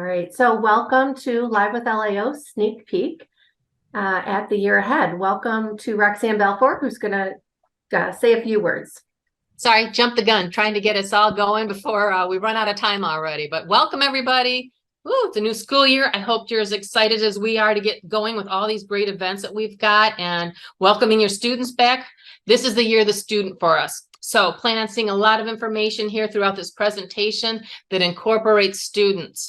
right, so welcome to Live with LIO sneak peek at the year ahead. Welcome to Roxanne Belfort, who's going to say a few words. Sorry, jumped the gun, trying to get us all going before we run out of time already. But welcome, everybody. Woo, it's a new school year. I hope you're as excited as we are to get going with all these great events that we've got and welcoming your students back. This is the year of the student for us. So plan on seeing a lot of information here throughout this presentation that incorporates students.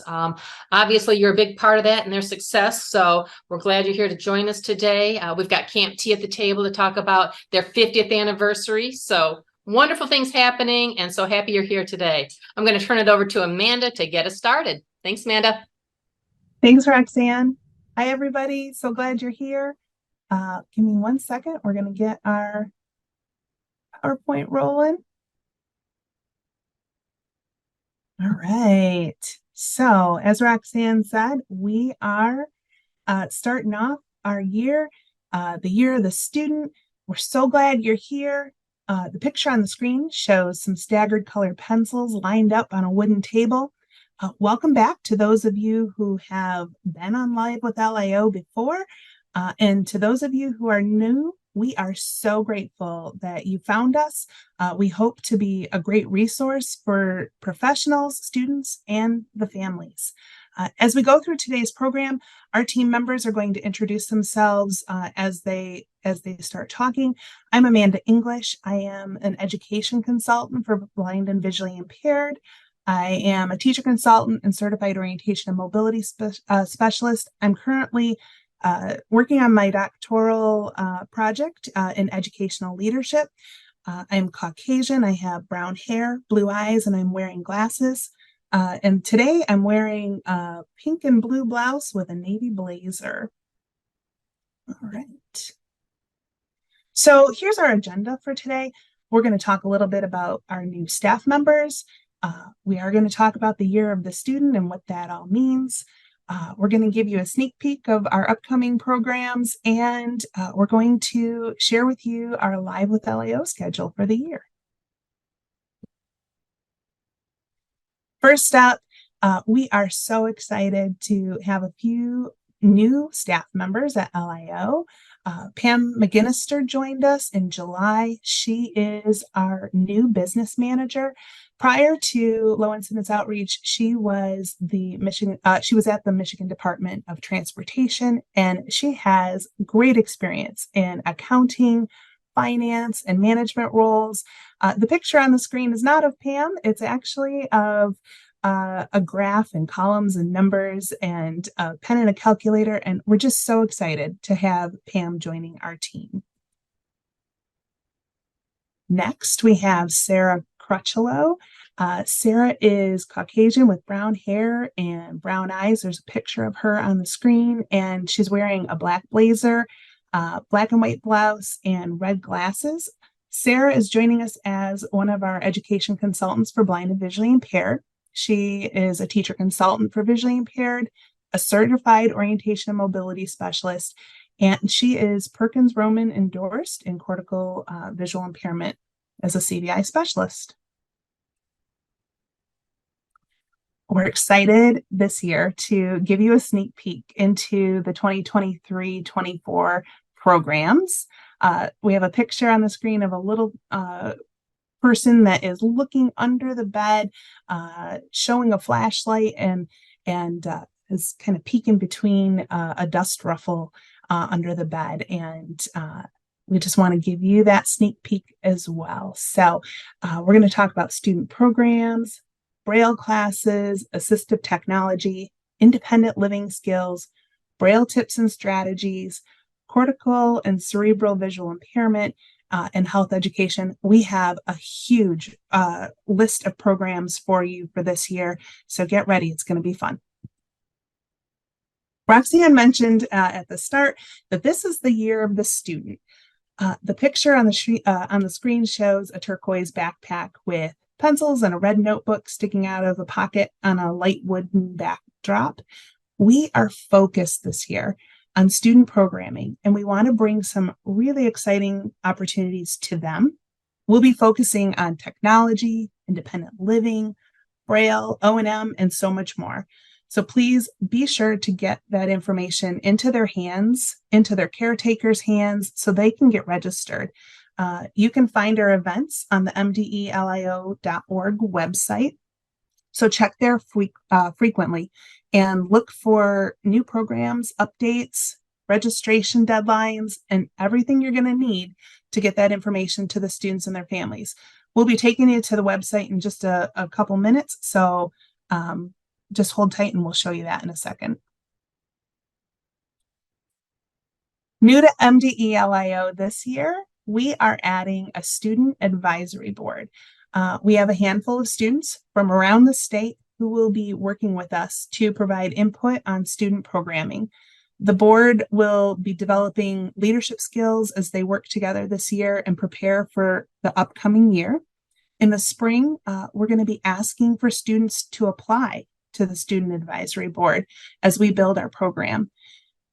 Obviously, you're a big part of that and their success. So we're glad you're here to join us today. We've got Camp T at the table to talk about their 50th anniversary. So wonderful things happening, and so happy you're here today. I'm going to turn it over to Amanda to get us started. Thanks, Amanda. Thanks, Roxanne. Hi, everybody. So glad you're here. Give me 1 second. We're going to get our PowerPoint rolling. All right. So as Roxanne said, we are starting off our year, the year of the student. We're so glad you're here. The picture on the screen shows some staggered colored pencils lined up on a wooden table. Welcome back to those of you who have been on Live with LIO before. And to those of you who are new, we are so grateful that you found us. We hope to be a great resource for professionals, students, and the families. As we go through today's program, our team members are going to introduce themselves as they start talking. I'm Amanda English. I am an education consultant for blind and visually impaired. I am a teacher consultant and certified orientation and mobility specialist. I'm currently working on my doctoral project in educational leadership. I'm Caucasian. I have brown hair, blue eyes, and I'm wearing glasses. And today I'm wearing a pink and blue blouse with a navy blazer. All right. So here's our agenda for today. We're going to talk a little bit about our new staff members. We are going to talk about the year of the student and what that all means. We're going to give you a sneak peek of our upcoming programs, and we're going to share with you our Live with LIO schedule for the year. First up, we are so excited to have a few new staff members at LIO. Pam McGinnister joined us in July. She is our new business manager. Prior to Low Incidence Outreach, she was at the Michigan Department of Transportation, and she has great experience in accounting, finance, and management roles. The picture on the screen is not of Pam. It's actually of a graph and columns and numbers and a pen and a calculator. And we're just so excited to have Pam joining our team. Next, we have Sarah Crutchlow. Sarah is Caucasian with brown hair and brown eyes. There's a picture of her on the screen, and she's wearing a black blazer, black and white blouse, and red glasses. Sarah is joining us as one of our education consultants for blind and visually impaired. She is a teacher consultant for visually impaired, a certified orientation and mobility specialist, and she is Perkins-Roman endorsed in cortical visual impairment as a CVI specialist. We're excited this year to give you a sneak peek into the 2023-24 programs. We have a picture on the screen of a little person that is looking under the bed, showing a flashlight and is kind of peeking between a dust ruffle under the bed. And we just want to give you that sneak peek as well. So we're going to talk about student programs, Braille classes, assistive technology, independent living skills, Braille tips and strategies, cortical and cerebral visual impairment, and health education. We have a huge list of programs for you for this year. So get ready. It's going to be fun. Roxanne mentioned at the start that this is the year of the student. The picture on the screen shows a turquoise backpack with pencils and a red notebook sticking out of a pocket on a light wooden backdrop. We are focused this year on student programming, and we want to bring some really exciting opportunities to them. We'll be focusing on technology, independent living, Braille, O&M, and so much more. So please be sure to get that information into their hands, into their caretakers' hands, so they can get registered. You can find our events on the mdelio.org website. So check there frequently and look for new programs, updates, registration deadlines, and everything you're going to need to get that information to the students and their families. We'll be taking you to the website in just a couple minutes. So just hold tight and we'll show you that in a second. New to MDE-LIO this year, we are adding a student advisory board. We have a handful of students from around the state who will be working with us to provide input on student programming. The board will be developing leadership skills as they work together this year and prepare for the upcoming year. In the spring, we're going to be asking for students to apply to the student advisory board as we build our program.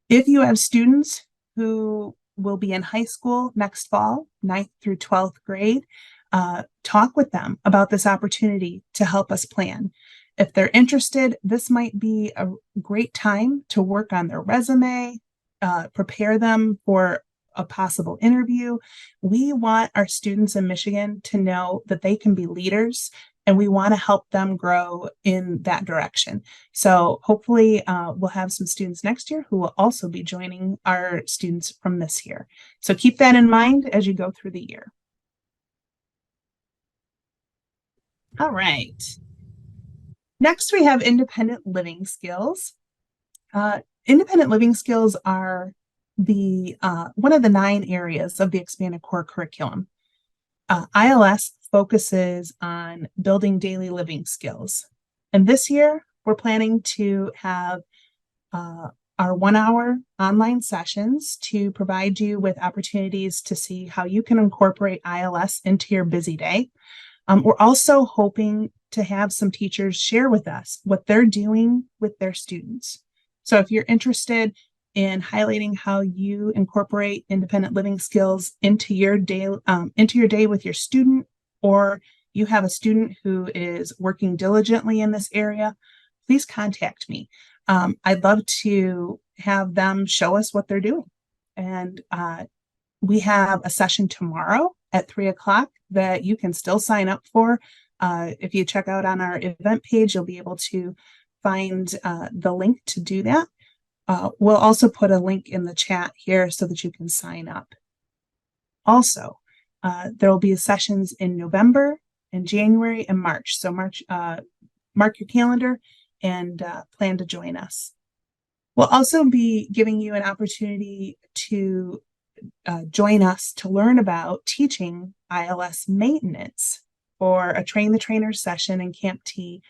If you have students who will be in high school next fall, 9th through 12th grade, talk with them about this opportunity to help us plan. If they're interested, this might be a great time to work on their resume, prepare them for a possible interview. We want our students in Michigan to know that they can be leaders, and we want to help them grow in that direction. So hopefully we'll have some students next year who will also be joining our students from this year. So keep that in mind as you go through the year. All right. Next, we have independent living skills. Independent living skills are the one of the 9 areas of the expanded core curriculum. ILS focuses on building daily living skills. And this year, we're planning to have our 1-hour online sessions to provide you with opportunities to see how you can incorporate ILS into your busy day. We're also hoping to have some teachers share with us what they're doing with their students. So if you're interested in highlighting how you incorporate independent living skills into your day with your student, or you have a student who is working diligently in this area, please contact me. I'd love to have them show us what they're doing. And we have a session tomorrow at 3:00 that you can still sign up for. If you check out on our event page, you'll be able to find the link to do that. We'll also put a link in the chat here so that you can sign up. Also, there will be sessions in November and January and March. So mark your calendar and plan to join us. We'll also be giving you an opportunity to join us to learn about teaching ILS maintenance for a Train the Trainer session in Camp T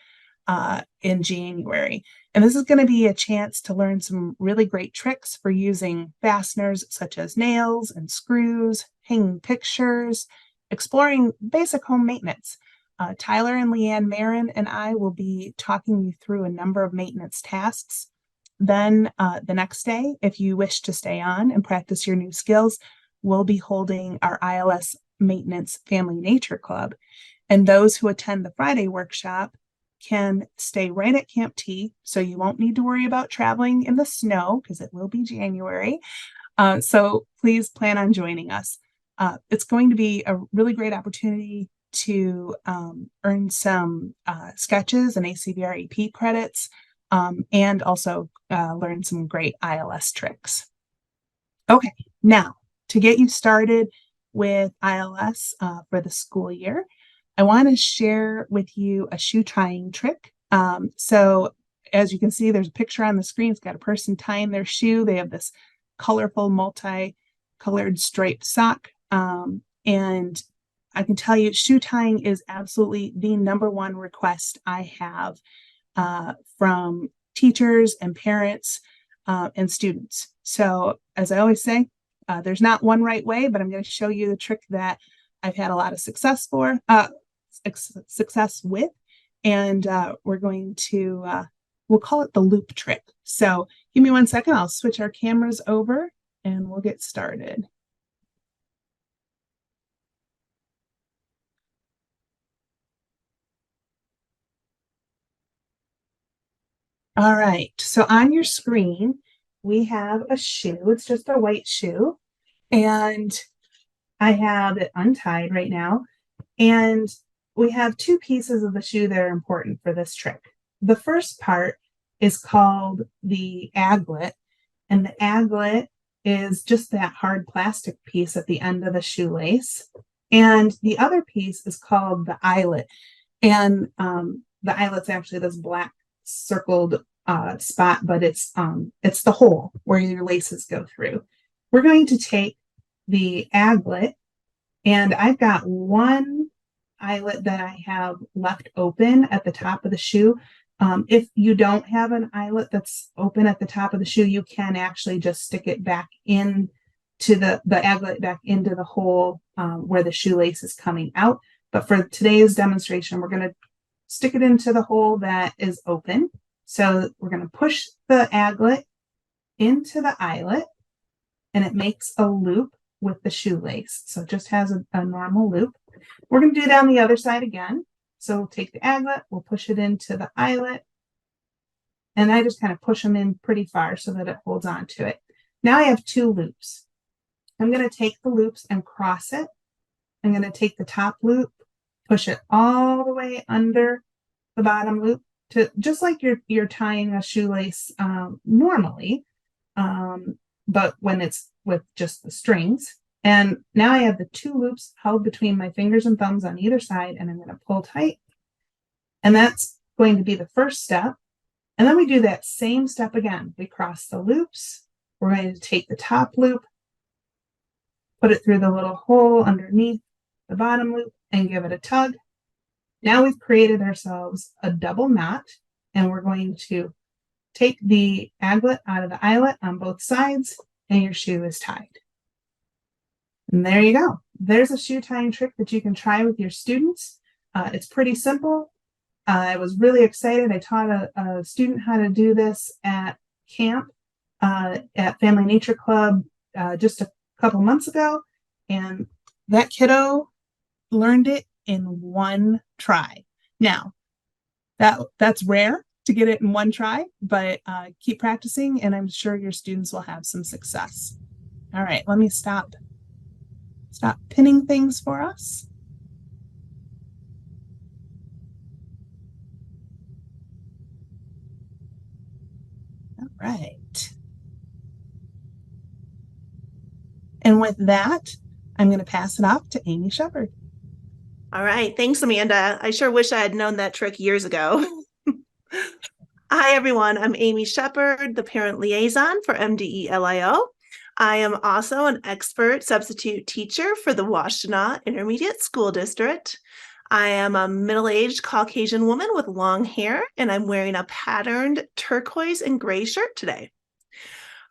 in January. And this is going to be a chance to learn some really great tricks for using fasteners such as nails and screws, hanging pictures, exploring basic home maintenance. Tyler and Leanne Marin and I will be talking you through a number of maintenance tasks. Then the next day, if you wish to stay on and practice your new skills, we'll be holding our ILS Maintenance Family Nature Club. And those who attend the Friday workshop can stay right at Camp T, so you won't need to worry about traveling in the snow because it will be January. So please plan on joining us. It's going to be a really great opportunity to earn some sketches and ACVR EP credits, and also learn some great ILS tricks. Okay, now to get you started with ILS for the school year, I want to share with you a shoe tying trick. So as you can see, there's a picture on the screen. It's got a person tying their shoe. They have this colorful, multi-colored striped sock. And I can tell you, shoe tying is absolutely the #1 request I have from teachers and parents and students. So as I always say, there's not one right way, but I'm going to show you the trick that I've had a lot of success with. And we're going to, we'll call it the loop trick. So give me 1 second. I'll switch our cameras over and we'll get started. All right, so on your screen, we have a shoe. It's just a white shoe. And I have it untied right now. And we have two pieces of the shoe that are important for this trick. The first part is called the aglet. And the aglet is just that hard plastic piece at the end of the shoelace. And the other piece is called the eyelet. And the eyelet's actually this black circled spot, but it's the hole where your laces go through. We're going to take the aglet, and I've got one eyelet that I have left open at the top of the shoe. If you don't have an eyelet that's open at the top of the shoe, you can actually just stick it back in to the aglet back into the hole where the shoelace is coming out. But for today's demonstration, we're going to stick it into the hole that is open. So we're going to push the aglet into the eyelet, and it makes a loop with the shoelace. So it just has a normal loop. We're going to do that on the other side again. So we'll take the aglet, we'll push it into the eyelet, and I just kind of push them in pretty far so that it holds on to it. Now I have two loops. I'm going to take the loops and cross it. I'm going to take the top loop, push it all the way under the bottom loop, to just like you're tying a shoelace normally, but when it's with just the strings. And now I have the two loops held between my fingers and thumbs on either side, and I'm going to pull tight. And that's going to be the first step. And then we do that same step again. We cross the loops. We're going to take the top loop, put it through the little hole underneath the bottom loop, and give it a tug. Now we've created ourselves a double knot, and we're going to take the aglet out of the eyelet on both sides, and your shoe is tied. And there you go. There's a shoe tying trick that you can try with your students. It's pretty simple. I was really excited. I taught a student how to do this at camp at Family Nature Club just a couple months ago, and that kiddo learned it in one try. Now, that's rare to get it in one try, but keep practicing, and I'm sure your students will have some success. All right, let me stop pinning things for us. All right. And with that, I'm going to pass it off to Amy Shepard. All right. Thanks, Amanda. I sure wish I had known that trick years ago. Hi, everyone. I'm Amy Shepard, the parent liaison for MDE LIO. I am also an expert substitute teacher for the Washtenaw Intermediate School District. I am a middle-aged Caucasian woman with long hair, and I'm wearing a patterned turquoise and gray shirt today.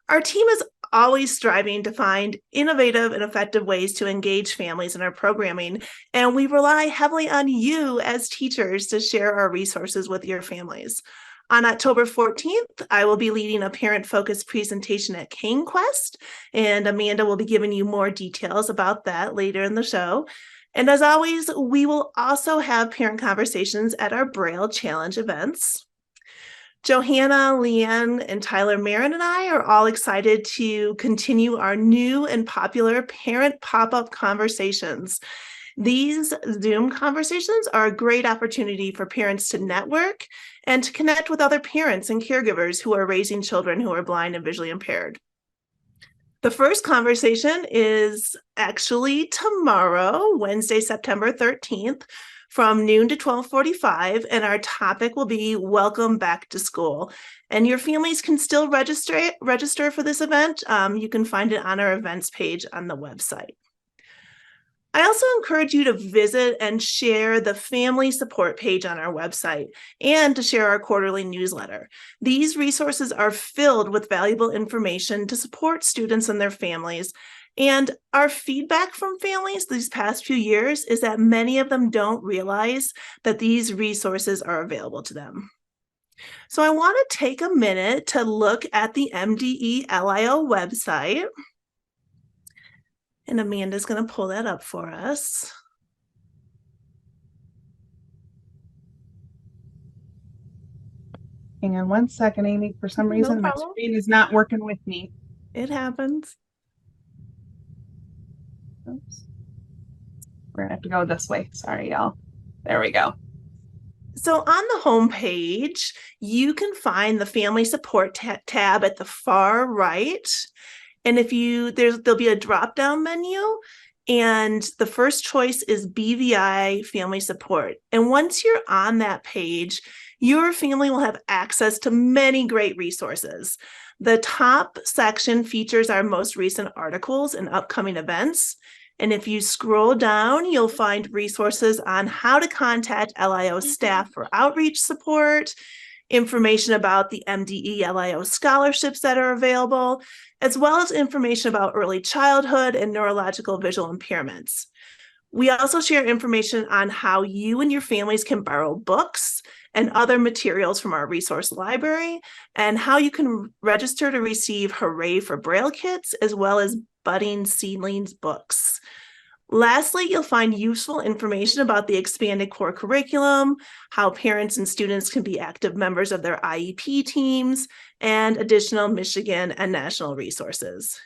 Our team is always striving to find innovative and effective ways to engage families in our programming, and we rely heavily on you as teachers to share our resources with your families. On October 14th, I will be leading a parent-focused presentation at CaneQuest, and Amanda will be giving you more details about that later in the show. And as always, we will also have parent conversations at our Braille Challenge events. Johanna, Leanne, and Tyler Marin and I are all excited to continue our new and popular parent pop-up conversations. These Zoom conversations are a great opportunity for parents to network and to connect with other parents and caregivers who are raising children who are blind and visually impaired. The first conversation is actually tomorrow, Wednesday, September 13th, from noon to 12:45, and our topic will be Welcome Back to School. And your families can still register for this event. You can find it on our events page on the website. I also encourage you to visit and share the family support page on our website and to share our quarterly newsletter. These resources are filled with valuable information to support students and their families. And our feedback from families these past few years is that many of them don't realize that these resources are available to them. So I want to take a minute to look at the MDE LIO website. And Amanda's going to pull that up for us. Hang on one second, Amy. For some No reason, my problem. screen is not working with me. It happens. Oops. We're gonna have to go this way. Sorry, y'all. There we go. So on the home page, you can find the family support tab at the far right. And if there'll be a drop-down menu, and the first choice is BVI family support. And once you're on that page, your family will have access to many great resources. The top section features our most recent articles and upcoming events. And if you scroll down, you'll find resources on how to contact LIO staff for outreach support, information about the MDE LIO scholarships that are available, as well as information about early childhood and neurological visual impairments. We also share information on how you and your families can borrow books and other materials from our resource library, and how you can register to receive Hooray for Braille kits, as well as Budding Seedlings books. Lastly, you'll find useful information about the expanded core curriculum, how parents and students can be active members of their IEP teams, and additional Michigan and national resources.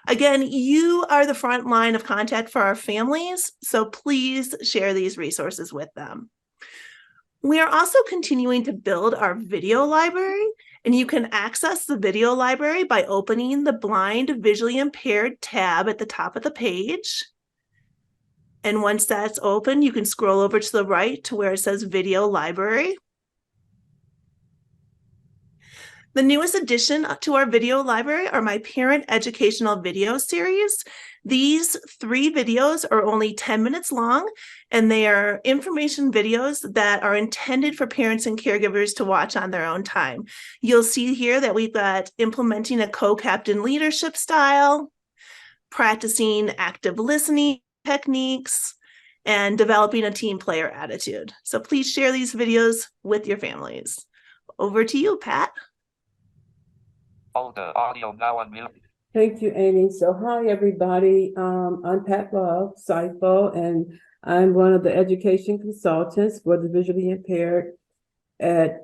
Again, you are the front line of contact for our families, so please share these resources with them. We are also continuing to build our video library, and you can access the video library by opening the Blind Visually Impaired tab at the top of the page. And once that's open, you can scroll over to the right to where it says Video Library. The newest addition to our video library are my parent educational video series. These 3 videos are only 10 minutes long, and they are information videos that are intended for parents and caregivers to watch on their own time. You'll see here that we've got implementing a co-captain leadership style, practicing active listening techniques, and developing a team player attitude. So please share these videos with your families. Over to you, Pat. Hold the audio now on mute. Thank you, Amy. So hi, everybody. I'm Pat Love, SIFO, and I'm one of the education consultants for the visually impaired at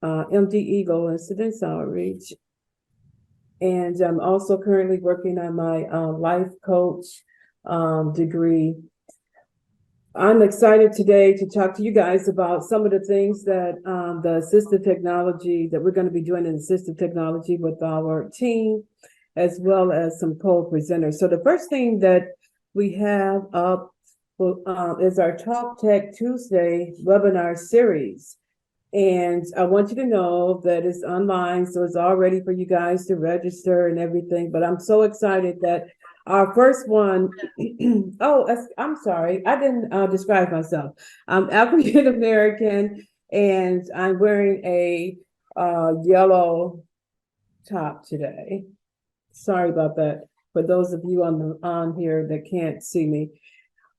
MDE Goal Incidence Outreach. And I'm also currently working on my life coach degree. I'm excited today to talk to you guys about some of the things that the assistive technology that we're going to be doing in assistive technology with our team, as well as some co-presenters. So the first thing that we have up is our Talk Tech Tuesday webinar series. And I want you to know that it's online, so it's all ready for you guys to register and everything. But I'm so excited that our first one, I'm sorry, I didn't describe myself. I'm African American, and I'm wearing a yellow top today. Sorry about that. For those of you on here that can't see me.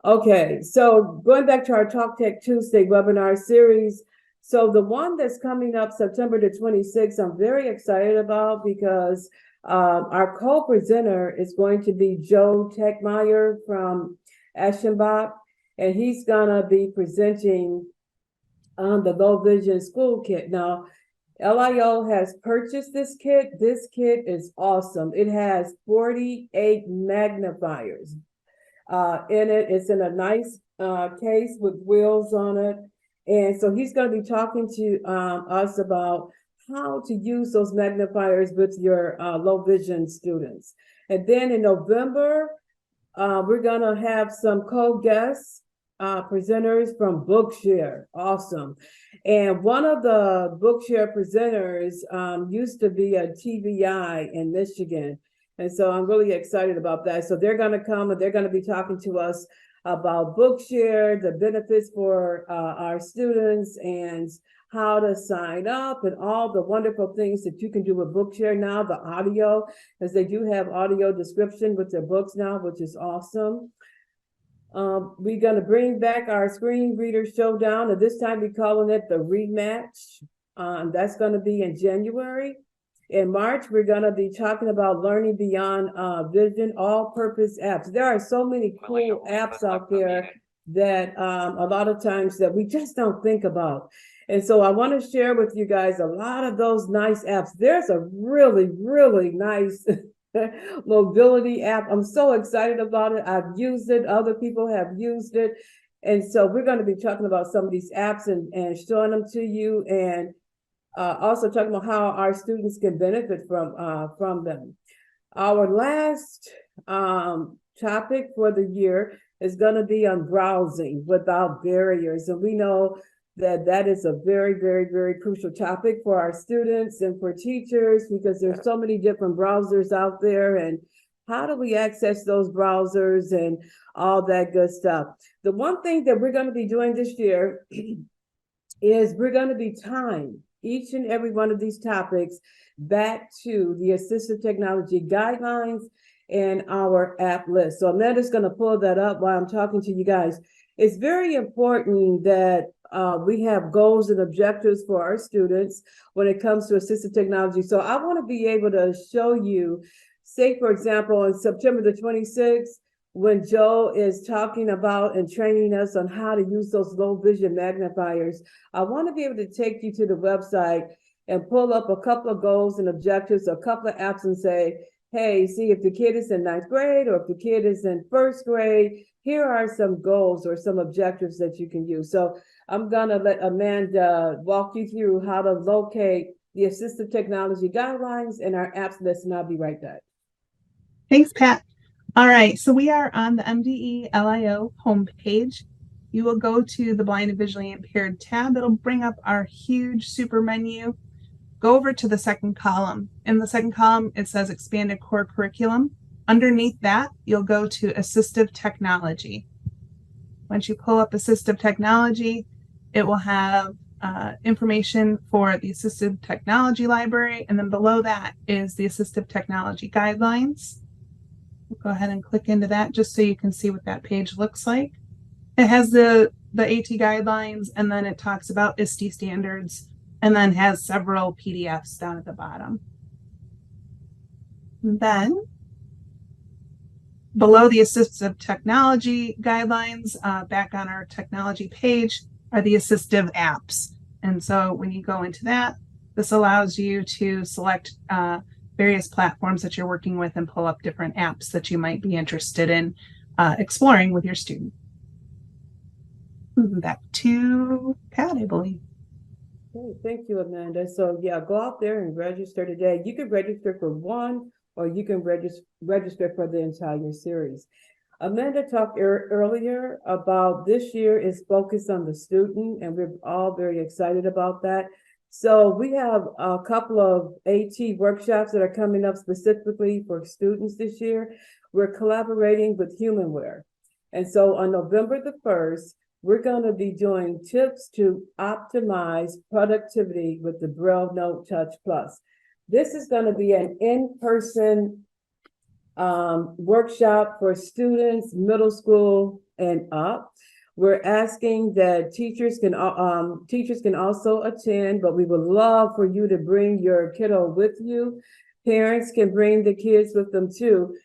Okay, so going back to our Talk Tech Tuesday webinar series. So the one that's coming up September the 26th, I'm very excited about because our co-presenter is going to be Joe Techmeyer from Aschenbach, and he's gonna be presenting on the low vision school kit. Now, LIO has purchased this kit. This kit is awesome. It has 48 magnifiers in it. It's in a nice case with wheels on it. And so he's going to be talking to us about how to use those magnifiers with your low vision students. And then in November, we're going to have some co-guests, presenters from Bookshare. Awesome. And one of the Bookshare presenters used to be a TVI in Michigan. And so I'm really excited about that. So they're going to come and they're going to be talking to us about Bookshare, the benefits for our students, and how to sign up, and all the wonderful things that you can do with Bookshare now, the audio, as they do have audio description with their books now, which is awesome. We're going to bring back our screen reader showdown, and this time we're calling it the rematch. That's going to be in January. In March, we're going to be talking about learning beyond vision, all-purpose apps. There are so many cool apps out there that a lot of times that we just don't think about. And so I want to share with you guys a lot of those nice apps. There's a really, really nice mobility app. I'm so excited about it. I've used it. Other people have used it. And so we're going to be talking about some of these apps and showing them to you, and also talking about how our students can benefit from them. Our last topic for the year is going to be on browsing without barriers. And we know that that is a very, very, very crucial topic for our students and for teachers, because there's so many different browsers out there, and how do we access those browsers and all that good stuff. The one thing that we're going to be doing this year is we're going to be tying each and every one of these topics back to the assistive technology guidelines and our app list. So Amanda's going to pull that up while I'm talking to you guys. It's very important that we have goals and objectives for our students when it comes to assistive technology. So I want to be able to show you, say, for example, on September the 26th, when Joe is talking about and training us on how to use those low vision magnifiers, I want to be able to take you to the website and pull up a couple of goals and objectives, a couple of apps, and say, hey, see, if the kid is in 9th grade or if the kid is in 1st grade, here are some goals or some objectives that you can use. So I'm going to let Amanda walk you through how to locate the assistive technology guidelines and our apps list, and I'll be right back. Thanks, Pat. All right, so we are on the MDE LIO homepage. You will go to the blind and visually impaired tab. It'll bring up our huge super menu. Go over to the second column. In the second column, it says expanded core curriculum. Underneath that, you'll go to assistive technology. Once you pull up assistive technology, it will have information for the assistive technology library. And then below that is the assistive technology guidelines. Go ahead and click into that just so you can see what that page looks like. It has the AT guidelines, and then it talks about ISTE standards, and then has several PDFs down at the bottom. And then below the assistive technology guidelines, back on our technology page, are the assistive apps. And so when you go into that, this allows you to select various platforms that you're working with and pull up different apps that you might be interested in exploring with your student. Back to Pat, I believe. Okay, thank you, Amanda. So yeah, go out there and register today. You can register for one, or you can register for the entire series. Amanda talked earlier about this year is focused on the student, and we're all very excited about that. So we have a couple of AT workshops that are coming up specifically for students this year. We're collaborating with Humanware. And so on November the 1st, we're going to be doing tips to optimize productivity with the Braille Note Touch Plus. This is going to be an in-person workshop for students, middle school and up. We're asking that teachers can also attend, but we would love for you to bring your kiddo with you. Parents can bring the kids with them too.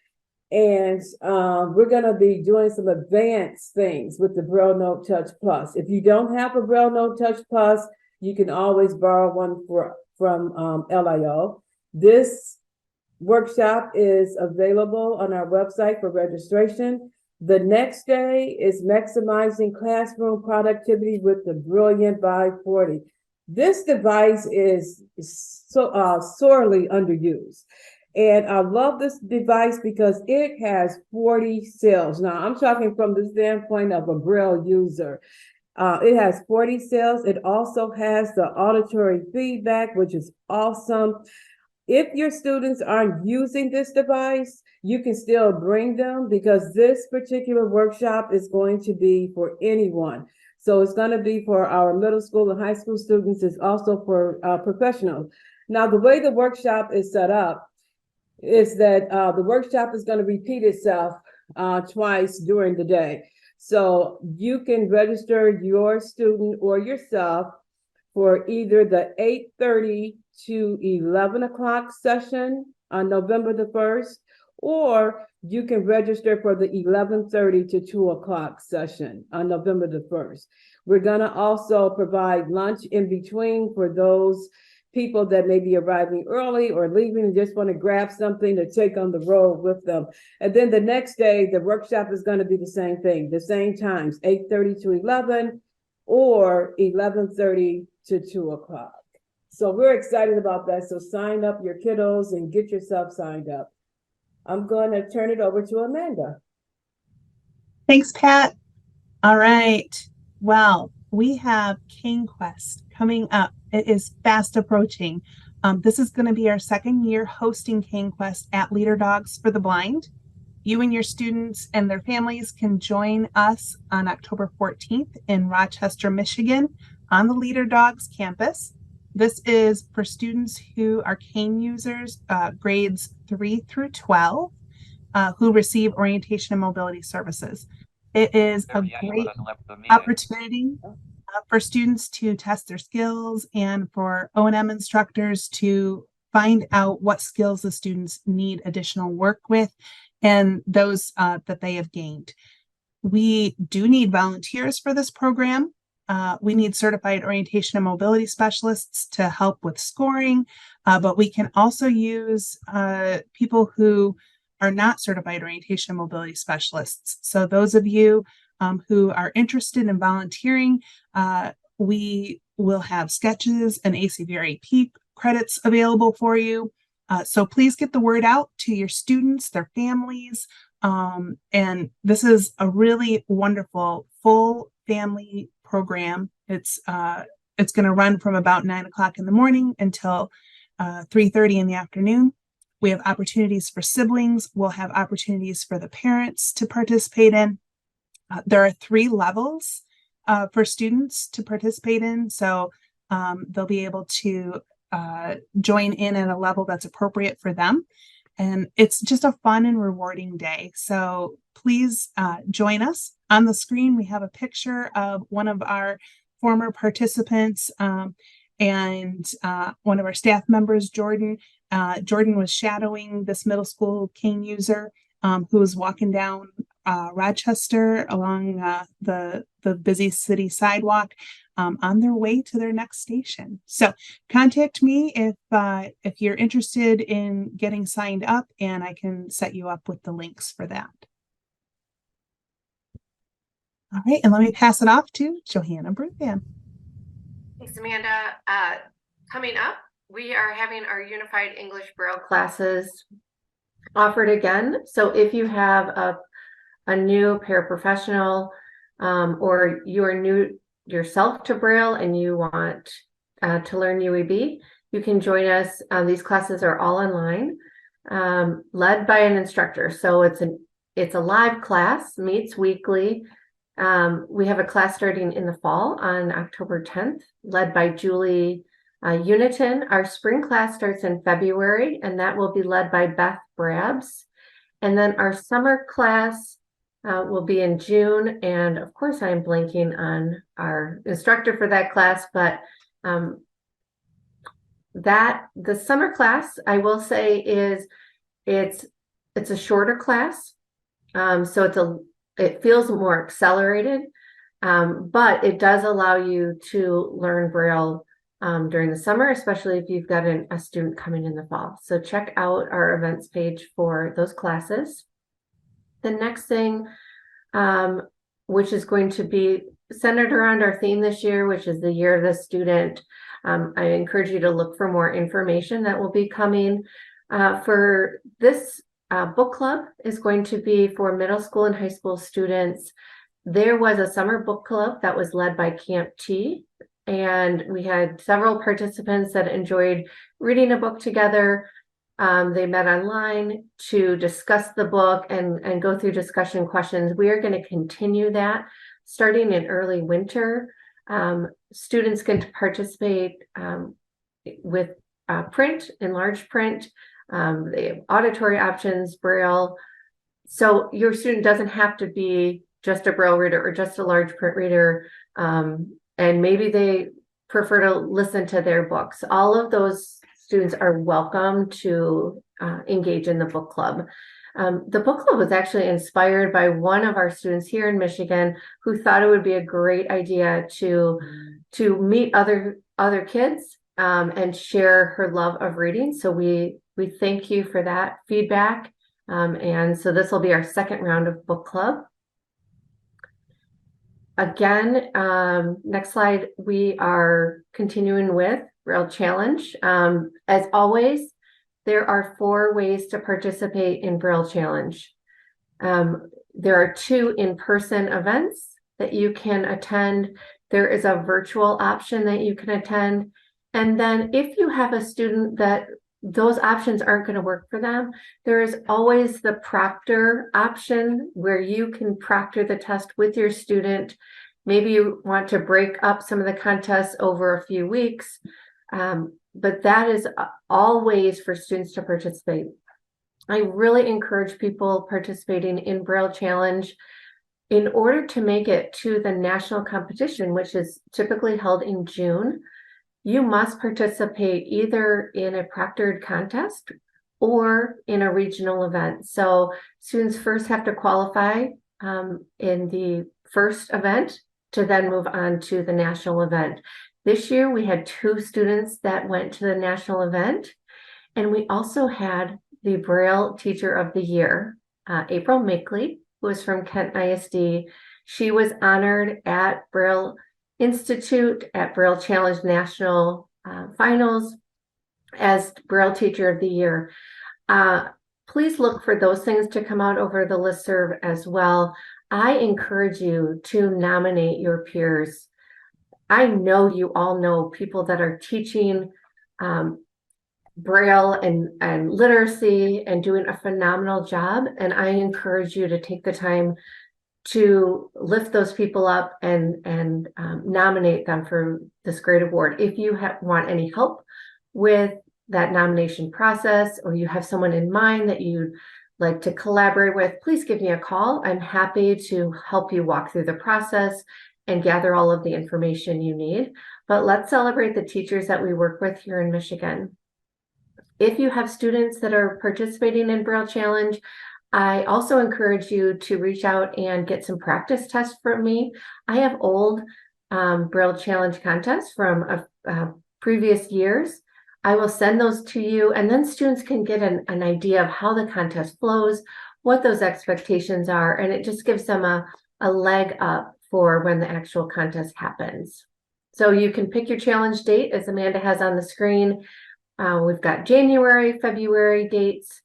And we're going to be doing some advanced things with the Braille Note Touch Plus. If you don't have a Braille Note Touch Plus, you can always borrow one from LIO. This workshop is available on our website for registration. The next day is maximizing classroom productivity with the Brilliant by 40. This device is so sorely underused. And I love this device because it has 40 cells. Now, I'm talking from the standpoint of a Braille user. It has 40 cells. It also has the auditory feedback, which is awesome. If your students aren't using this device, you can still bring them, because this particular workshop is going to be for anyone. So it's going to be for our middle school and high school students. It's also for professionals. Now, the way the workshop is set up is that the workshop is going to repeat itself twice during the day. So you can register your student or yourself for either the 8:30 to 11 o'clock session on November the 1st, or you can register for the 11:30 to 2 o'clock session on November the 1st. We're going to also provide lunch in between for those people that may be arriving early or leaving and just want to grab something to take on the road with them. And then the next day, the workshop is going to be the same thing, the same times, 8:30 to 11 or 11:30 to 2 o'clock. So we're excited about that. So sign up your kiddos and get yourself signed up. I'm going to turn it over to Amanda. Thanks, Pat. All right. Well, we have Cane Quest coming up. It is fast approaching. This is going to be our second year hosting Cane Quest at Leader Dogs for the Blind. You and your students and their families can join us on October 14th in Rochester, Michigan on the Leader Dogs campus. This is for students who are cane users, grades 3 through 12, who receive orientation and mobility services. It is a great opportunity for students to test their skills and for O&M instructors to find out what skills the students need additional work with and those that they have gained. We do need volunteers for this program. We need certified orientation and mobility specialists to help with scoring, but we can also use people who are not certified orientation and mobility specialists. So those of you who are interested in volunteering, we will have sketches and ACVR AP credits available for you. So please get the word out to your students, their families. And this is a really wonderful full family program. It's going to run from about 9 o'clock in the morning until 3:30 in the afternoon. We have opportunities for siblings. We'll have opportunities for the parents to participate in. There are 3 levels for students to participate in. So they'll be able to join in at a level that's appropriate for them. And it's just a fun and rewarding day. So please join us. On the screen, we have a picture of one of our former participants and one of our staff members, Jordan. Jordan was shadowing this middle school cane user who was walking down Rochester along the busy city sidewalk on their way to their next station. So contact me if you're interested in getting signed up, and I can set you up with the links for that. All right, and let me pass it off to Johanna Bruthan. Thanks, Amanda. Coming up, we are having our Unified English Braille classes offered again. So if you have a new paraprofessional or you are new yourself to Braille and you want to learn UEB, you can join us. These classes are all online, led by an instructor. So it's a live class, meets weekly. We have a class starting in the fall on October 10th, led by Julie Uniton. Our spring class starts in February, and that will be led by Beth Brabs. And then our summer class will be in June. And of course, I'm blanking on our instructor for that class, but the summer class, I will say, is it's a shorter class. So it feels more accelerated, but it does allow you to learn Braille during the summer, especially if you've got a student coming in the fall. So check out our events page for those classes. The next thing, which is going to be centered around our theme this year, which is the Year of the Student. I encourage you to look for more information that will be coming. For this book club is going to be for middle school and high school students. There was a summer book club that was led by Camp T, and we had several participants that enjoyed reading a book together. They met online to discuss the book and go through discussion questions. We are going to continue that starting in early winter. Students can participate with print, enlarged print. They have auditory options, Braille. So your student doesn't have to be just a Braille reader or just a large print reader. And maybe they prefer to listen to their books. All of those students are welcome to engage in the book club. The book club was actually inspired by one of our students here in Michigan who thought it would be a great idea to meet other kids and share her love of reading. So we thank you for that feedback. And so this will be our second round of book club. Again, next slide, we are continuing with Braille Challenge. As always, there are 4 ways to participate in Braille Challenge. There are 2 in-person events that you can attend. There is a virtual option that you can attend. And then if you have a student that those options aren't going to work for them, there is always the proctor option where you can proctor the test with your student. Maybe you want to break up some of the contests over a few weeks. But that is all ways for students to participate. I really encourage people participating in Braille Challenge in order to make it to the national competition, which is typically held in June. You must participate either in a proctored contest or in a regional event. So students first have to qualify in the first event to then move on to the national event. This year, we had 2 students that went to the national event, and we also had the Braille Teacher of the Year, April Makeley, who was from Kent ISD. She was honored at Braille Institute at Braille Challenge National Finals as Braille Teacher of the Year. Please look for those things to come out over the listserv as well. I encourage you to nominate your peers. I know you all know people that are teaching Braille and literacy and doing a phenomenal job. And I encourage you to take the time to lift those people up and nominate them for this great award. If you want any help with that nomination process, or you have someone in mind that you'd like to collaborate with, please give me a call. I'm happy to help you walk through the process and gather all of the information you need. But let's celebrate the teachers that we work with here in Michigan. If you have students that are participating in Braille Challenge, I also encourage you to reach out and get some practice tests from me. I have old Braille Challenge contests from previous years. I will send those to you, and then students can get an idea of how the contest flows, what those expectations are, and it just gives them a leg up for when the actual contest happens. So you can pick your challenge date, as Amanda has on the screen. We've got January, February dates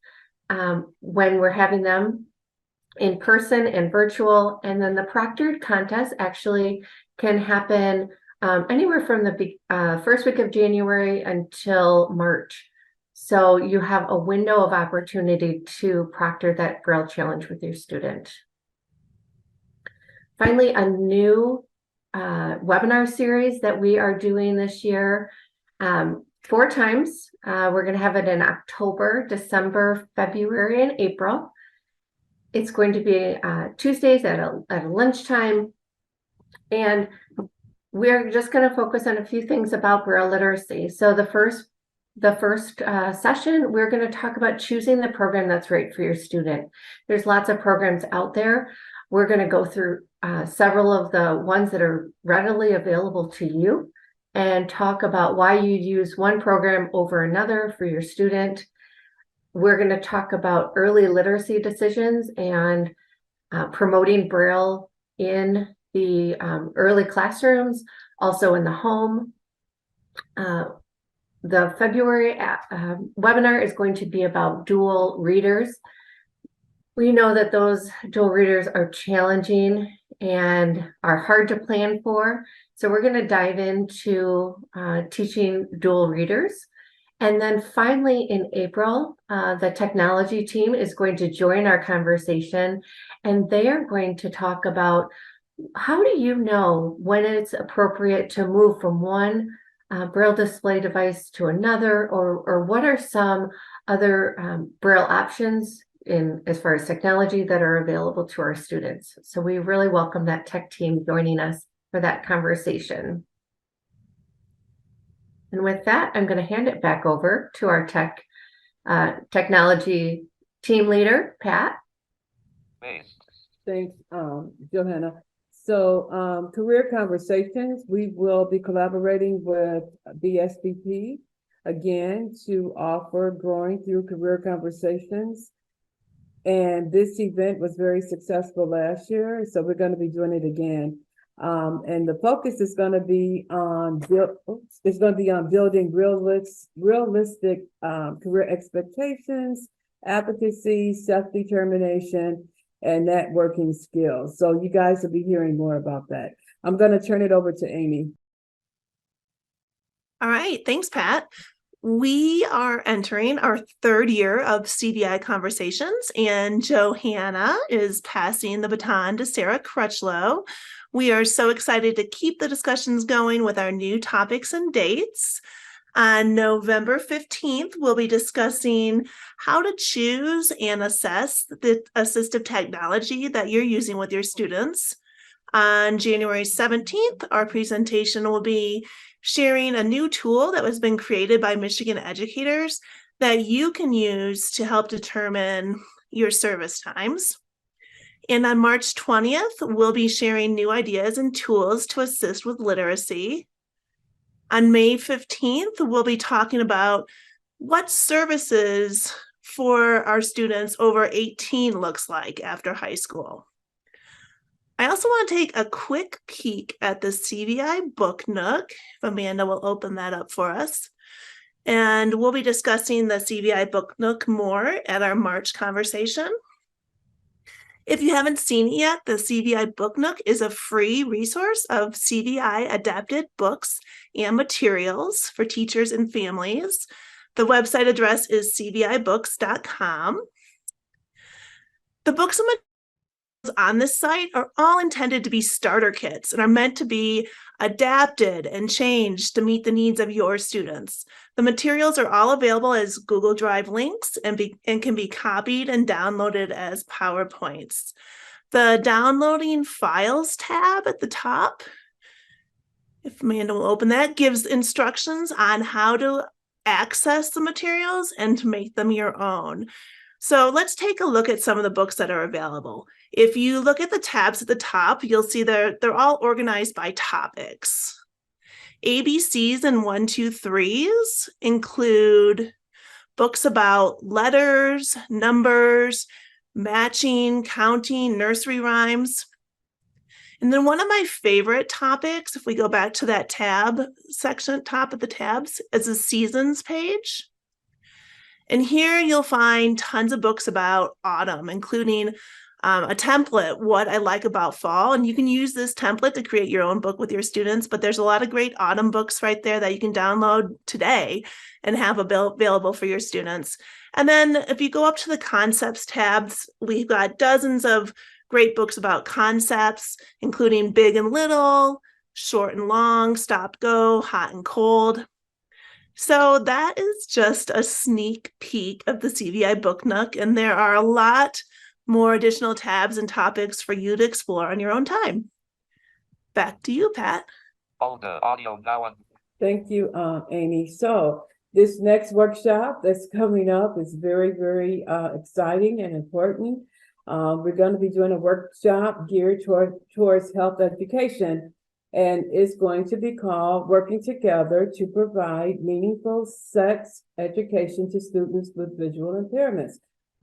when we're having them in person and virtual. And then the proctored contest actually can happen anywhere from the first week of January until March. So you have a window of opportunity to proctor that Braille Challenge with your student. Finally, a new webinar series that we are doing this year. 4 times. We're going to have it in October, December, February, and April. It's going to be Tuesdays at a lunchtime. And we're just going to focus on a few things about Braille literacy. So the first session, we're going to talk about choosing the program that's right for your student. There's lots of programs out there. We're going to go through several of the ones that are readily available to you and talk about why you use one program over another for your student. We're going to talk about early literacy decisions and promoting Braille in the early classrooms, also in the home. The February webinar is going to be about dual readers. We know that those dual readers are challenging and are hard to plan for. So we're going to dive into teaching dual readers. And then finally in April, the technology team is going to join our conversation, and they are going to talk about how do you know when it's appropriate to move from one Braille display device to another, or what are some other Braille options as far as technology that are available to our students. So we really welcome that tech team joining us for that conversation. And with that, I'm going to hand it back over to our technology Team leader, Pat. Based. Thanks, Johanna. So, career conversations, we will be collaborating with the SVP again to offer growing through career conversations. And this event was very successful last year, so we're going to be doing it again. And the focus is going to be on building realistic career expectations, advocacy, self-determination, and networking skills. So you guys will be hearing more about that. I'm going to turn it over to Amy. All right, thanks, Pat. We are entering our third year of CDI Conversations, and Johanna is passing the baton to Sarah Crutchlow. We are so excited to keep the discussions going with our new topics and dates. On November 15th, we'll be discussing how to choose and assess the assistive technology that you're using with your students. On January 17th, our presentation will be sharing a new tool that has been created by Michigan educators that you can use to help determine your service times. And on March 20th, we'll be sharing new ideas and tools to assist with literacy. On May 15th, we'll be talking about what services for our students over 18 looks like after high school. I also want to take a quick peek at the CVI Book Nook, if Amanda will open that up for us. And we'll be discussing the CVI Book Nook more at our March conversation. If you haven't seen it yet, the CVI Book Nook is a free resource of CVI adapted books and materials for teachers and families. The website address is cvibooks.com. The books and materials on this site are all intended to be starter kits and are meant to be adapted and changed to meet the needs of your students. The materials are all available as Google Drive links and can be copied and downloaded as PowerPoints. The downloading files tab at the top, if Amanda will open that, gives instructions on how to access the materials and to make them your own. So let's take a look at some of the books that are available. If you look at the tabs at the top, you'll see they're all organized by topics. ABCs and 1, 2, 3s include books about letters, numbers, matching, counting, nursery rhymes. And then one of my favorite topics, if we go back to that tab section, top of the tabs, is the seasons page. And here you'll find tons of books about autumn, including a template, what I like about fall. And you can use this template to create your own book with your students, but there's a lot of great autumn books right there that you can download today and have available for your students. And then if you go up to the concepts tabs, we've got dozens of great books about concepts, including big and little, short and long, stop, go, hot and cold. So that is just a sneak peek of the CVI Book Nook, and there are a lot more additional tabs and topics for you to explore on your own time. Back to you, Pat. All the audio now on. Thank you, Amy. So this next workshop that's coming up is very, very exciting and important. We're going to be doing a workshop geared towards health education, and it's going to be called Working Together to Provide Meaningful Sex Education to Students with Visual Impairments.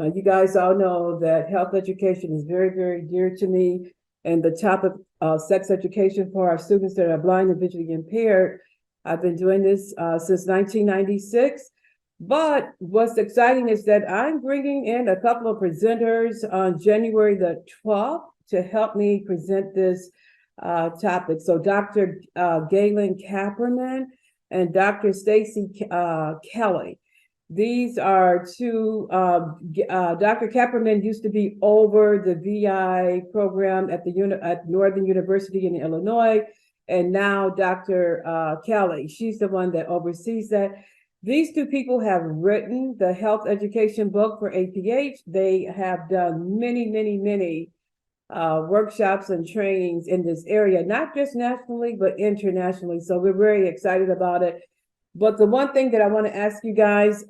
You guys all know that health education is very, very dear to me, and the topic of sex education for our students that are blind and visually impaired. I've been doing this since 1996. But what's exciting is that I'm bringing in a couple of presenters on January the 12th to help me present this topic. So Dr. Galen Kapperman and Dr. Stacy Kelly. These are two, Dr. Kapperman used to be over the VI program at Northern University in Illinois, and now Dr. Kelly, she's the one that oversees that. These two people have written the health education book for APH. They have done many workshops and trainings in this area, not just nationally, but internationally. So we're very excited about it. But the one thing that I want to ask you guys,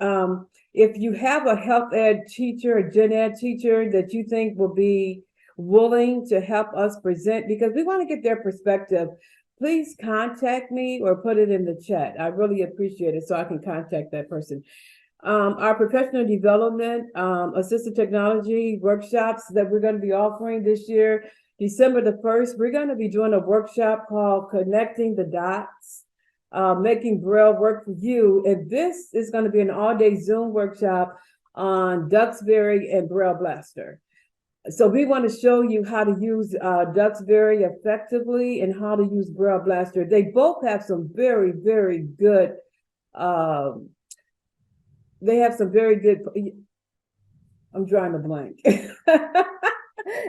if you have a health ed teacher, a gen ed teacher that you think will be willing to help us present, because we want to get their perspective, please contact me or put it in the chat. I really appreciate it so I can contact that person. Our professional development, assistive technology workshops that we're going to be offering this year, December the 1st, we're going to be doing a workshop called Connecting the Dots, making Braille work for you. And this is going to be an all-day Zoom workshop on Duxbury and Braille Blaster. So we want to show you how to use Duxbury effectively and how to use Braille Blaster. They both have some very, very good, they have some very good, I'm drawing a blank.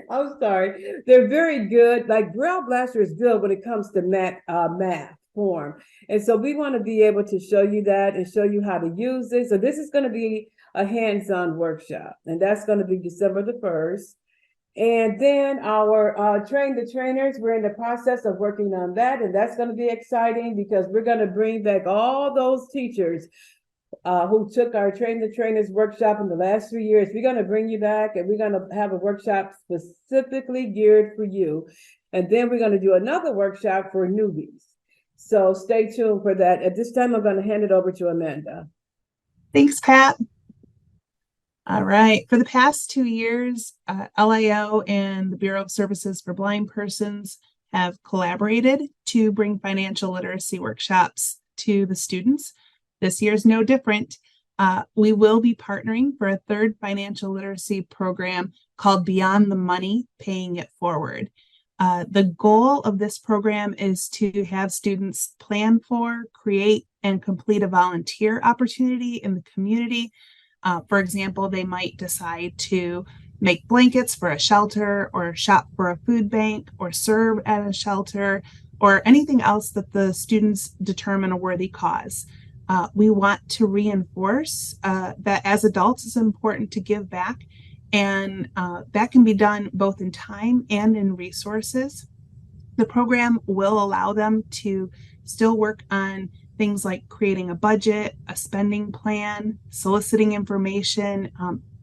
I'm sorry. They're very good. Like Braille Blaster is good when it comes to math form. And so we want to be able to show you that and show you how to use it. So this is going to be a hands-on workshop, and that's going to be December the 1st. And then our train the trainers, we're in the process of working on that, and that's going to be exciting because we're going to bring back all those teachers who took our train the trainers workshop in the last 3 years. We're going to bring you back, and we're going to have a workshop specifically geared for you. And then we're going to do another workshop for newbies. So stay tuned for that. At this time, I'm going to hand it over to Amanda. Thanks, Pat. All right. For the past 2 years, LIO and the Bureau of Services for Blind Persons have collaborated to bring financial literacy workshops to the students. This year is no different. We will be partnering for a third financial literacy program called Beyond the Money, Paying It Forward. The goal of this program is to have students plan for, create, and complete a volunteer opportunity in the community. For example, they might decide to make blankets for a shelter or shop for a food bank or serve at a shelter or anything else that the students determine a worthy cause. We want to reinforce that as adults it's important to give back, and that can be done both in time and in resources. The program will allow them to still work on things like creating a budget, a spending plan, soliciting information,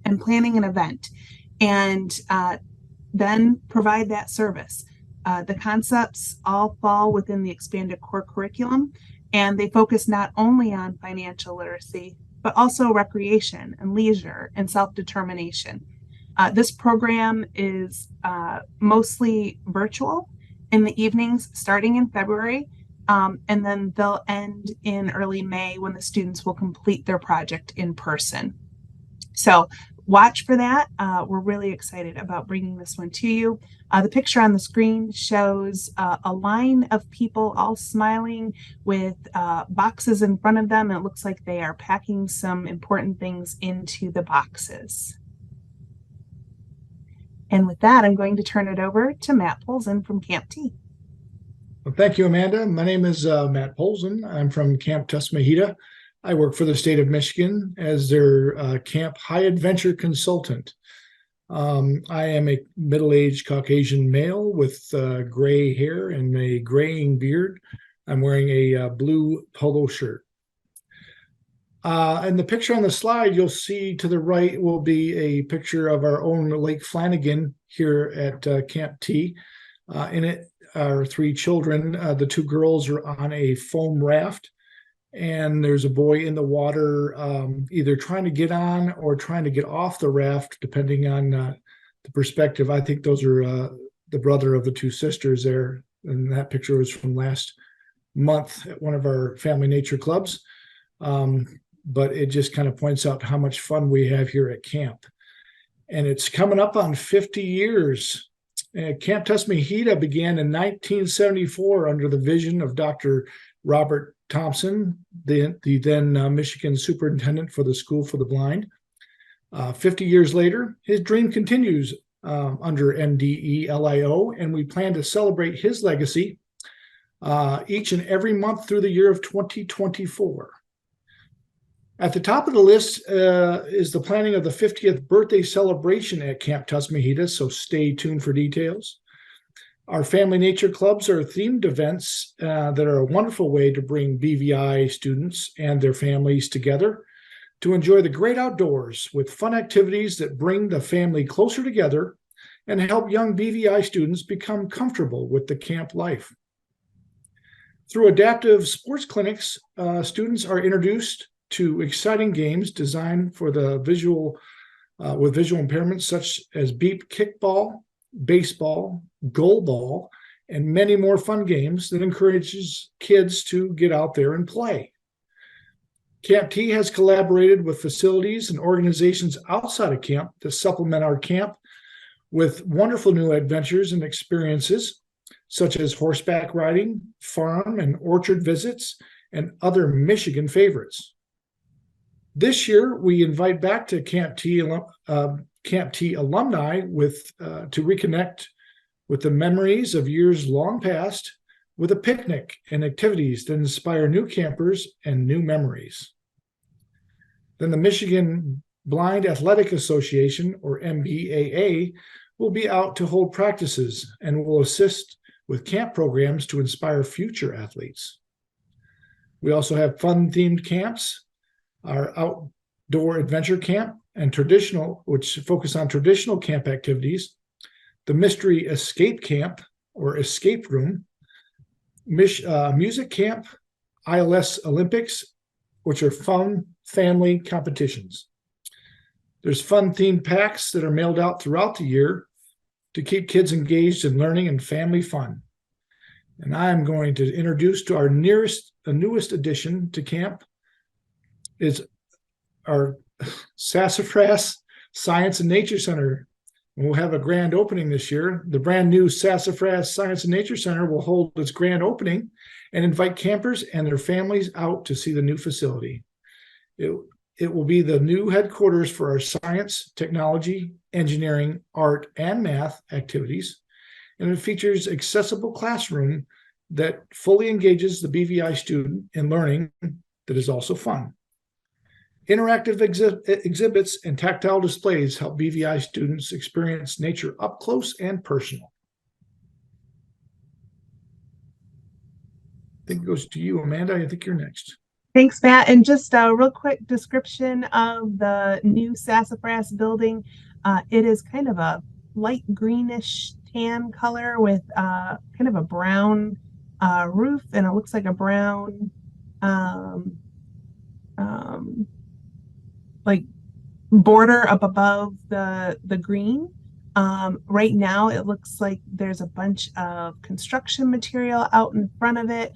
and planning an event, and then provide that service. The concepts all fall within the expanded core curriculum, and they focus not only on financial literacy, but also recreation and leisure and self-determination. This program is mostly virtual in the evenings starting in February, and then they'll end in early May when the students will complete their project in person. So watch for that. We're really excited about bringing this one to you. The picture on the screen shows a line of people all smiling with boxes in front of them. It looks like they are packing some important things into the boxes. And with that, I'm going to turn it over to Matt Polson from Camp T. Well, thank you, Amanda. My name is Matt Polson. I'm from Camp Tusmahida. I work for the state of Michigan as their Camp High Adventure consultant. I am a middle-aged Caucasian male with gray hair and a graying beard. I'm wearing a blue polo shirt. And the picture on the slide you'll see to the right will be a picture of our own Lake Flanagan here at Camp T. In it are 3 children. The 2 girls are on a foam raft, and there's a boy in the water either trying to get on or trying to get off the raft, depending on the perspective. I think those are the brother of the 2 sisters there, and that picture was from last month at one of our family nature clubs. But it just kind of points out how much fun we have here at camp. And it's coming up on 50 years. Camp Tusmahida began in 1974 under the vision of Dr. Robert Thompson, the then Michigan superintendent for the School for the Blind. 50 years later, his dream continues under MDE LIO, and we plan to celebrate his legacy each and every month through the year of 2024. At the top of the list is the planning of the 50th birthday celebration at Camp Tusmahida, so stay tuned for details. Our family nature clubs are themed events that are a wonderful way to bring BVI students and their families together. to enjoy the great outdoors with fun activities that bring the family closer together and help young BVI students become comfortable with the camp life. Through adaptive sports clinics, students are introduced to exciting games designed for the with visual impairments such as beep kickball, baseball, goalball, and many more fun games that encourages kids to get out there and play. Camp T has collaborated with facilities and organizations outside of camp to supplement our camp with wonderful new adventures and experiences, such as horseback riding, farm and orchard visits, and other Michigan favorites. This year, we invite back to Camp T alumni to reconnect with the memories of years long past with a picnic and activities that inspire new campers and new memories. Then the Michigan Blind Athletic Association, or MBAA, will be out to hold practices and will assist with camp programs to inspire future athletes. We also have fun-themed camps, our outdoor adventure camp, and which focus on traditional camp activities, the Mystery Escape Camp, or Escape Room, Music Camp, ILS Olympics, which are fun family competitions. There's fun-themed packs that are mailed out throughout the year to keep kids engaged in learning and family fun. And I'm going to introduce to our newest addition to camp is our Sassafras Science and Nature Center. We'll have a grand opening this year. The brand new Sassafras Science and Nature Center will hold its grand opening and invite campers and their families out to see the new facility. It will be the new headquarters for our science, technology, engineering, art, and math activities, and it features accessible classroom that fully engages the BVI student in learning that is also fun. Interactive exhibits and tactile displays help BVI students experience nature up close and personal. I think it goes to you, Amanda. I think you're next. Thanks, Matt. And just a real quick description of the new Sassafras building. It is kind of a light greenish tan color with kind of a brown roof, and it looks like a brown like border up above the green. Right now, it looks like there's a bunch of construction material out in front of it.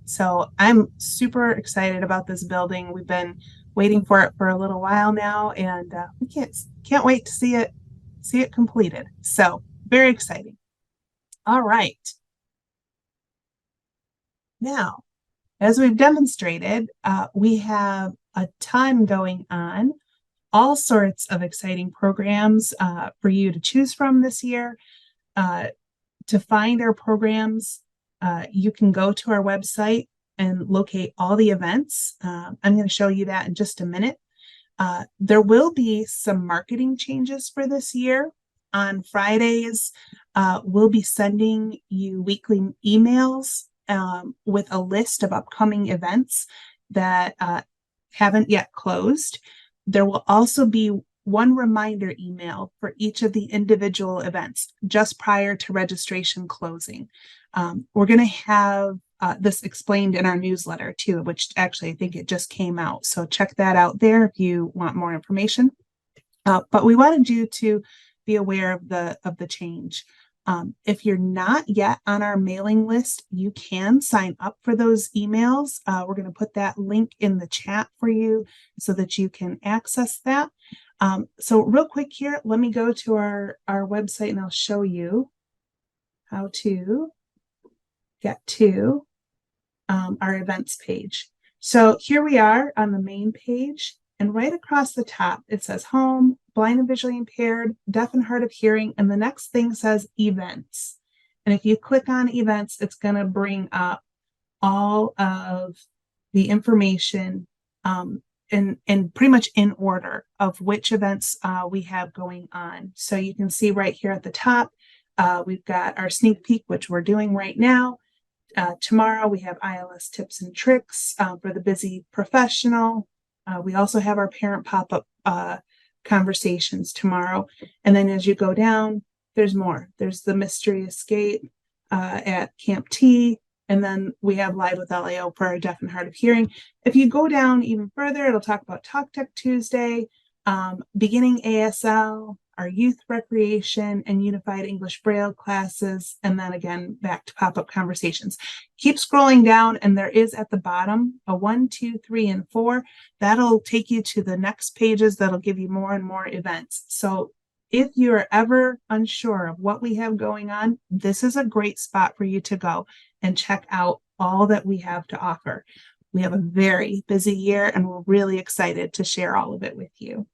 So I'm super excited about this building. We've been waiting for it for a little while now, and we can't wait to see it completed. So very exciting. All right. Now, as we've demonstrated, we have a ton going on, all sorts of exciting programs for you to choose from this year. To find our programs, you can go to our website and locate all the events. I'm going to show you that in just a minute. There will be some marketing changes for this year. On Fridays, we'll be sending you weekly emails with a list of upcoming events that haven't yet closed. There will also be one reminder email for each of the individual events just prior to registration closing. We're going to have this explained in our newsletter too, which actually I think it just came out. So check that out there if you want more information. But we wanted you to be aware of the change. If you're not yet on our mailing list, you can sign up for those emails. We're going to put that link in the chat for you so that you can access that. So real quick here, let me go to our website and I'll show you how to get to our events page. So here we are on the main page, and right across the top, it says home, blind and visually impaired, deaf and hard of hearing, and the next thing says events. And if you click on events, it's going to bring up all of the information in pretty much in order of which events we have going on. So you can see right here at the top, we've got our sneak peek, which we're doing right now. Tomorrow we have ILS tips and tricks for the busy professional. We also have our parent pop-up conversations tomorrow. And then as you go down, there's more. There's the mystery escape at Camp T. And then we have Live with LIO for our deaf and hard of hearing. If you go down even further, it'll talk about Talk Tech Tuesday, beginning ASL, our youth recreation and unified English Braille classes, and then again back to pop-up conversations. Keep scrolling down, and there is at the bottom a 1, 2, 3, and 4. That'll take you to the next pages that'll give you more and more events. So if you're ever unsure of what we have going on, this is a great spot for you to go and check out all that we have to offer. We have a very busy year, and we're really excited to share all of it with you.